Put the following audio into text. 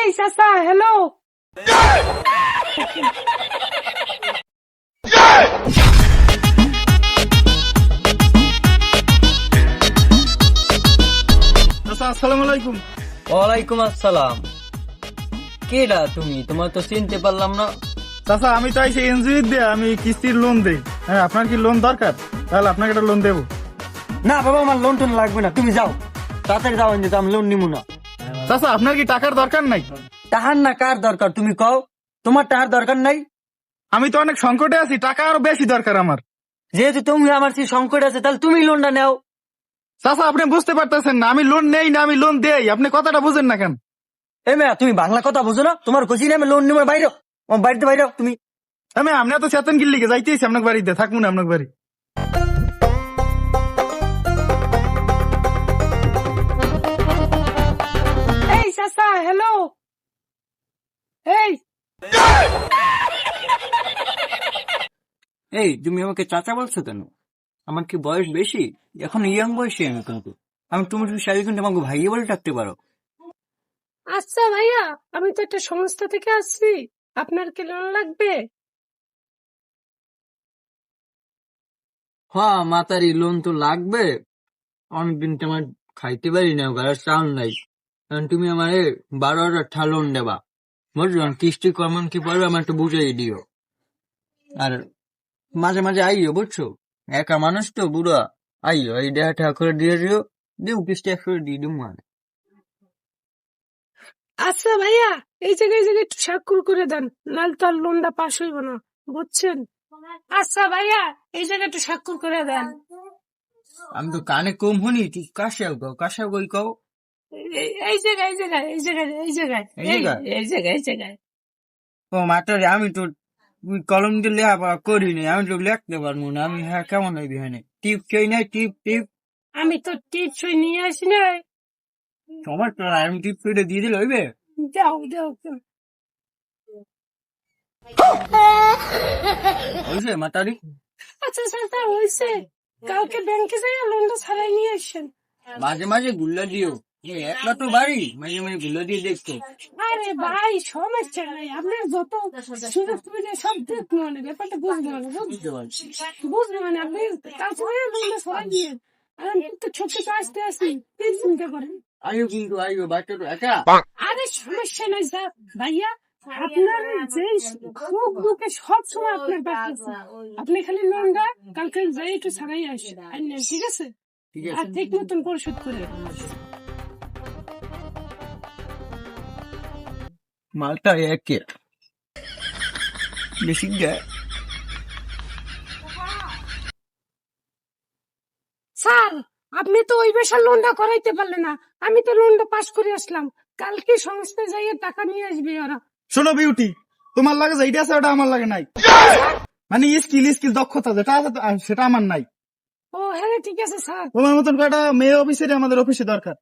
এই চাচা হ্যালো। চাচা আসসালামু আলাইকুম। ওয়ালাইকুম আসসালাম। কেডা তুমি? তোমার তো চিনতে পারলাম না। চাচা আমি তো আইসি এনজিও দিয়ে, আমি কিস্তির লোন দেই। হ্যাঁ, আপনার কি লোন দরকার? তাহলে আপনাকে একটা লোন দেবো। না বাবা, আমার লোন টোন লাগবে না, তুমি যাও, তাড়াতাড়ি যাও, আমি লোন নিবো না। চাচা আপনার কি টাকার দরকার নাই? টাহার না কার দরকার তুমি কও? তোমার টাহার দরকার নাই? আমি তো অনেক সংকটে আছি, টাকা আরো বেশি দরকার আমার। যেহেতু তুমি আমার সেই সংকট আছে, তাহলে তুমি লোনটা নাও। চাচা আপনি বুঝতে পারতেছেন না, আমি লোন নেই না, আমি লোন দেই। আপনি কথাটা বুঝেন না কেন? এ মেয়া, তুমি বাংলা কথা বুঝো না? তোমার কচি না আমি লোন নিবো, বাইরে আমার বাড়িতে বাইরে তুমি। আমি আপনি তো চেতন গিল্লিকে যাইতেছি আপনার বাড়িতে, থাকবো না আপনার বাড়ি। এই চাচা হ্যালো। এই এই তুমি আমাকে চাচা বলছো কেন? আমার কি বয়স বেশি? এখন ইয়াং বয়সী আমি, কিন্তু আমি তুমি সাথে কিন্তু আমাকে ভাইয়া বলে ডাকতে পারো। আচ্ছা ভাইয়া, আমি তো একটা সংস্থা থেকে আসছি, আপনার কি লোন লাগবে? হ্যাঁ মাতারি, লোন তো লাগবে। অনেকদিন তো আমার খাইতে পারি না, ঘরে চাল নাই। এখন তুমি আমার 12,000 লোন দেবা, বুঝলো? কিস্তি কেমন কি পড়বে আমার একটু বুঝাই দিও। আর মাঝে মাঝে আইও, বুঝছো? একা মানুষ তো, বুড়া, আইও, এই 1,500 করে দিয়ে দিও, দিও কিস্তি 100 করে দিয়ে দিও মানে। আচ্ছা ভাইয়া, এই জায়গায় একটু স্বাক্ষর করে দেন, নাহলে তো আর লোনটা পাস হইব না, বুঝছেন? আচ্ছা ভাইয়া, এই জায়গায় একটু স্বাক্ষর করে দেন। আমি তো কানে কম শুনি, তুই কাশাও কও, কাশাও কই কও। এই জায়গায়, এই জায়গায়, এই জায়গায়, এই জায়গায়, এই জায়গায়? এই জায়গায়, এই জায়গায়। ও মাতারি, আমি তো কলম দিয়ে লেখাপড়া করিনি, আমি তো লিখতে পারবো না। আমি হ্যাঁ কেমন হইবি? হ্যাঁ টিপ চাই নাই, টিপ টিপ। আমি তো টিপসই নিয়ে আসি নাই। তোমার তো আমি টিপ করে দিয়ে দিলে হইবে? দাও দাও দাও। হইছে মাতারি? আচ্ছা চাচা হয়েছে, কালকে ব্যাংকে যাই লোনটা ছাড়াই নিয়ে আসেন। মাঝে মাঝে গুল্লা দিও, একলা তো বাড়ি, মাঝে মাঝে গুল্লা দিয়ে দেখতো। আরে ভাই সমস্যা নাই, আপনার যত সুযোগ সুবিধা সব দেখবো, মানে ব্যাপারটা বুঝবো, মানে বুঝতে পারছি। বুঝবো, মানে আপনি কাছে লোনটা ছড়াই দিয়ে। আর আমি তো ছোট থেকে আসতে আসি, প্লিজ চিন্তা করেন। আইও কিন্তু আইও, বাচ্চা তো একা। আরে সমস্যা নাই স্যার, ভাইয়া আপনার যে সুখ দুঃখে সব সময় আপনার পাশে আছে। আপনি খালি লোনটা কালকে যাই একটু ছাড়াই আসেন, ঠিক আছে? ঠিক আর আছে। ঠিক মতন পরিশোধ করে। মালটা একে বেশি দেয়। স্যার, আপনি তো ওই বেশার লোনটা করাইতে পারলেন না, আমি তো লোনটা পাস করে আসলাম। কালকে সংস্থা যাইয়ে টাকা নিয়ে আসবে ওরা। শোনো বিউটি, তোমার লাগে যেটা আছে ওটা আমার লাগে নাই। মানে স্কিল দক্ষতা যেটা আছে সেটা আমার নাই। ও হ্যাঁ ঠিক আছে স্যার। তোমার মতন কয়টা মেয়ে অফিসারই আমাদের অফিসে দরকার।